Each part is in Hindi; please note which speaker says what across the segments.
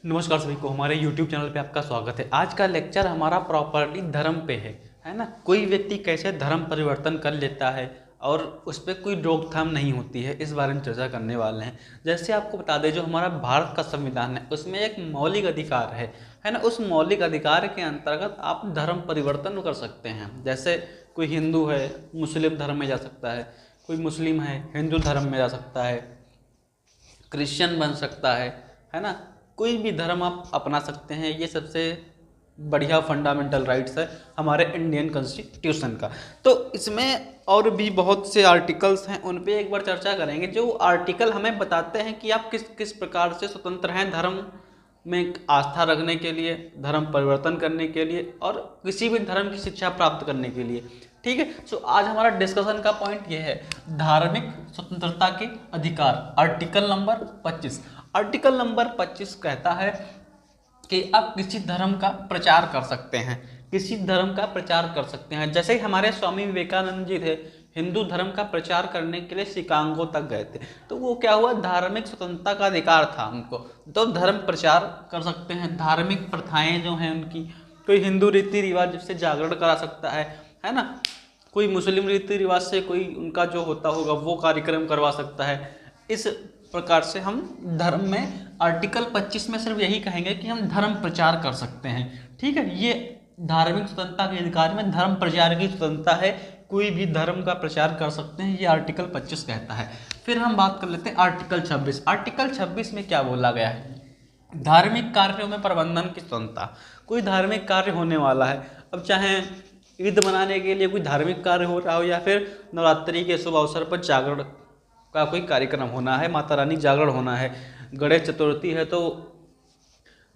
Speaker 1: नमस्कार सभी को, हमारे YouTube चैनल पे आपका स्वागत है। आज का लेक्चर हमारा प्रॉपर्ली धर्म पे है ना। कोई व्यक्ति कैसे धर्म परिवर्तन कर लेता है और उस पर कोई रोकथाम नहीं होती है, इस बारे में चर्चा करने वाले हैं। जैसे आपको बता दें, जो हमारा भारत का संविधान है उसमें एक मौलिक अधिकार है ना। उस मौलिक अधिकार के अंतर्गत आप धर्म परिवर्तन कर सकते हैं। जैसे कोई हिंदू है, मुस्लिम धर्म में जा सकता है, कोई मुस्लिम है, हिंदू धर्म में जा सकता है, क्रिश्चियन बन सकता है ना। कोई भी धर्म आप अपना सकते हैं। ये सबसे बढ़िया फंडामेंटल राइट्स है हमारे इंडियन कॉन्स्टिट्यूशन का। तो इसमें और भी बहुत से आर्टिकल्स हैं, उन पे एक बार चर्चा करेंगे। जो आर्टिकल हमें बताते हैं कि आप किस किस प्रकार से स्वतंत्र हैं धर्म में आस्था रखने के लिए, धर्म परिवर्तन करने के लिए और किसी भी धर्म की शिक्षा प्राप्त करने के लिए। ठीक है। सो आज हमारा डिस्कशन का पॉइंट ये है, धार्मिक स्वतंत्रता के अधिकार, आर्टिकल नंबर 25। आर्टिकल नंबर 25 कहता है कि आप किसी धर्म का प्रचार कर सकते हैं, किसी धर्म का प्रचार कर सकते हैं। जैसे हमारे स्वामी विवेकानंद जी थे, हिंदू धर्म का प्रचार करने के लिए शिकागो तक गए थे, तो वो क्या हुआ, धार्मिक स्वतंत्रता का अधिकार था उनको, तो धर्म प्रचार कर सकते हैं। धार्मिक प्रथाएं जो हैं उनकी, कोई हिंदू रीति रिवाज से जागरण करा सकता है ना। कोई मुस्लिम रीति रिवाज से कोई उनका जो होता होगा वो कार्यक्रम करवा सकता है। इस प्रकार से हम धर्म में आर्टिकल 25 में सिर्फ यही कहेंगे कि हम धर्म प्रचार कर सकते हैं। ठीक है। ये धार्मिक स्वतंत्रता के अधिकार में धर्म प्रचार की स्वतंत्रता है, कोई भी धर्म का प्रचार कर सकते हैं, ये आर्टिकल 25 कहता है। फिर हम बात कर लेते हैं आर्टिकल 26। आर्टिकल 26 में क्या बोला गया है, धार्मिक कार्यों में प्रबंधन की स्वतंत्रता। कोई धार्मिक कार्य होने वाला है, अब चाहे ईद मनाने के लिए कोई धार्मिक कार्य हो रहा हो या फिर नवरात्रि के शुभ अवसर पर जागरण का कोई कार्यक्रम होना है, माता रानी जागरण होना है, गणेश चतुर्थी है तो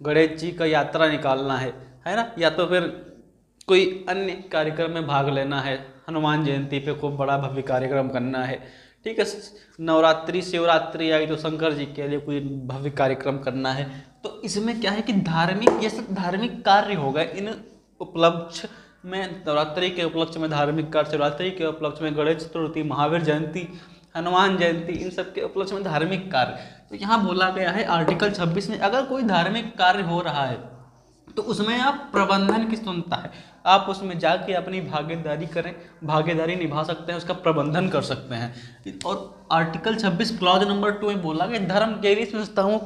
Speaker 1: गणेश जी का यात्रा निकालना है ना, या तो फिर कोई अन्य कार्यक्रम में भाग लेना है, हनुमान जयंती पे खूब बड़ा भव्य कार्यक्रम करना है। ठीक है। नवरात्रि शिवरात्रि आई तो शंकर जी के लिए कोई भव्य कार्यक्रम करना है। तो इसमें क्या है कि धार्मिक, ये सब धार्मिक कार्य हो गए। इन उपलक्ष्य में, नवरात्रि के उपलक्ष्य में धार्मिक कार्य, शिवरात्रि के उपलक्ष्य में गणेश चतुर्थी, महावीर जयंती, हनुमान जयंती, इन सब के उपलक्ष्य में धार्मिक कार्य। तो यहाँ बोला गया है आर्टिकल 26 में, अगर कोई धार्मिक कार्य हो रहा है तो उसमें आप प्रबंधन की स्वतंत्रता है, आप उसमें जाके अपनी भागीदारी करें, भागीदारी निभा सकते हैं, उसका प्रबंधन कर सकते हैं। और आर्टिकल 26 क्लॉज नंबर 2 में बोला गया धर्म केंद्रित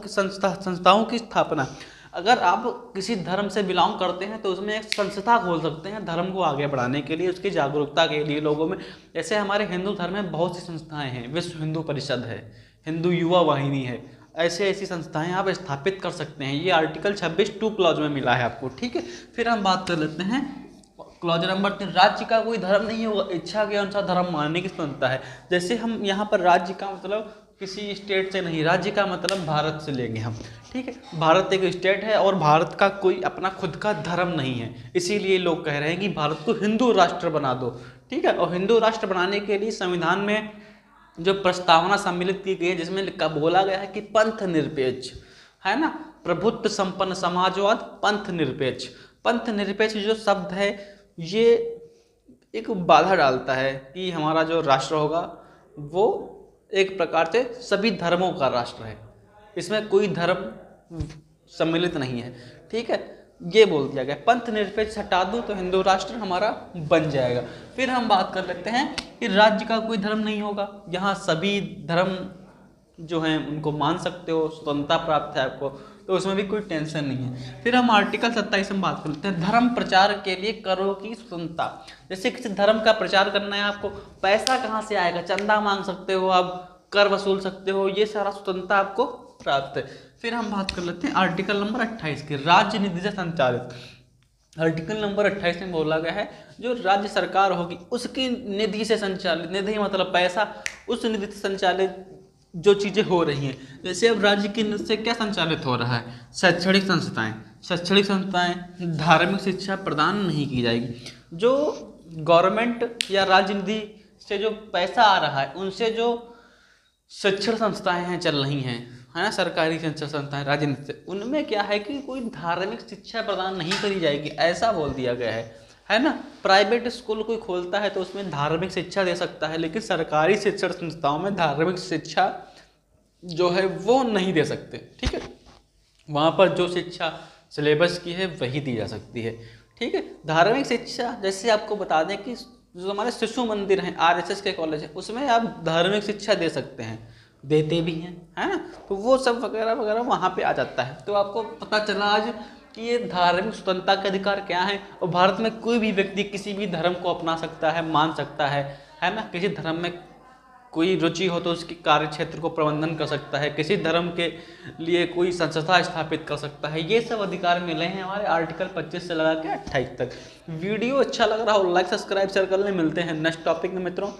Speaker 1: संस्थाओं की स्थापना। अगर आप किसी धर्म से बिलोंग करते हैं तो उसमें एक संस्था खोल सकते हैं धर्म को आगे बढ़ाने के लिए, उसकी जागरूकता के लिए लोगों में। जैसे हमारे हिंदू धर्म में बहुत सी संस्थाएं हैं, विश्व हिंदू परिषद है, हिंदू युवा वाहिनी है, ऐसे ऐसी संस्थाएं आप स्थापित कर सकते हैं। ये आर्टिकल 26(2) क्लॉज में मिला है आपको। ठीक है। फिर हम बात कर लेते हैं क्लॉज नंबर 3, राज्य का कोई धर्म नहीं होगा, इच्छा के अनुसार धर्म मानने की स्वतंत्रता है। जैसे हम यहाँ पर राज्य का मतलब किसी स्टेट से नहीं, राज्य का मतलब भारत से लेंगे हम। ठीक है। भारत एक स्टेट है और भारत का कोई अपना खुद का धर्म नहीं है, इसीलिए लोग कह रहे हैं कि भारत को हिंदू राष्ट्र बना दो। ठीक है। और हिंदू राष्ट्र बनाने के लिए संविधान में जो प्रस्तावना सम्मिलित की गई है, जिसमें बोला गया है कि पंथ निरपेक्ष, है ना, प्रभुत्व संपन्न समाजवाद, पंथ निरपेक्ष। पंथ निरपेक्ष जो शब्द है ये एक बाधा डालता है कि हमारा जो राष्ट्र होगा वो एक प्रकार से सभी धर्मों का राष्ट्र है, इसमें कोई धर्म सम्मिलित नहीं है। ठीक है। ये बोल दिया गया, पंथ निरपेक्ष हटा दो तो हिंदू राष्ट्र हमारा बन जाएगा। फिर हम बात कर लेते हैं कि राज्य का कोई धर्म नहीं होगा, यहाँ सभी धर्म जो हैं उनको मान सकते हो, स्वतंत्रता प्राप्त है आपको, तो उसमें भी कोई टेंशन नहीं है। फिर हम आर्टिकल 27 में बात कर लेते हैं धर्म प्रचार के लिए करों की स्वतंत्रता। जैसे किसी धर्म का प्रचार करना है, आपको पैसा कहाँ से आएगा, चंदा मांग सकते हो आप, कर वसूल सकते हो, ये सारा स्वतंत्रता आपको प्राप्त है। फिर हम बात कर लेते हैं आर्टिकल नंबर 28 के, राज्य निधि से संचालित। आर्टिकल नंबर 28 में बोला गया है जो राज्य सरकार होगी उसकी निधि से संचालित, निधि मतलब पैसा, उस निधि से संचालित जो चीज़ें हो रही हैं। जैसे अब राज्य की निधि से क्या संचालित हो रहा है, शैक्षणिक संस्थाएं, शैक्षणिक संस्थाएं, धार्मिक शिक्षा प्रदान नहीं की जाएगी। जो गवर्नमेंट या राज्य निधि से जो पैसा आ रहा है उनसे जो शिक्षण संस्थाएं हैं चल रही हैं, है ना, सरकारी शिक्षण संस्थाएं राज्य निधि से, उनमें क्या है कि कोई धार्मिक शिक्षा प्रदान नहीं करी जाएगी, ऐसा बोल दिया गया है ना। प्राइवेट स्कूल कोई खोलता है तो उसमें धार्मिक शिक्षा दे सकता है, लेकिन सरकारी शिक्षण संस्थाओं में धार्मिक शिक्षा जो है वो नहीं दे सकते। ठीक है। वहाँ पर जो शिक्षा सिलेबस की है वही दी जा सकती है। ठीक है। धार्मिक शिक्षा जैसे आपको बता दें कि जो हमारे शिशु मंदिर हैं, आरएसएस के कॉलेज है, उसमें आप धार्मिक शिक्षा दे सकते हैं, देते भी हैं, है ना। तो वो सब वगैरह वगैरह वहाँ पे आ जाता है। तो आपको पता चला आज कि ये धार्मिक स्वतंत्रता के अधिकार क्या है, और भारत में कोई भी व्यक्ति किसी भी धर्म को अपना सकता है, मान सकता है ना। किसी धर्म में कोई रुचि हो तो उसकी कार्य क्षेत्र को प्रबंधन कर सकता है, किसी धर्म के लिए कोई संस्था स्थापित कर सकता है। ये सब अधिकार मिले हैं हमारे आर्टिकल 25 से लगा के 28 तक। वीडियो अच्छा लग रहा हो लाइक सब्सक्राइब शेयर कर लें। मिलते हैं नेक्स्ट टॉपिक में मित्रों,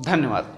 Speaker 1: धन्यवाद।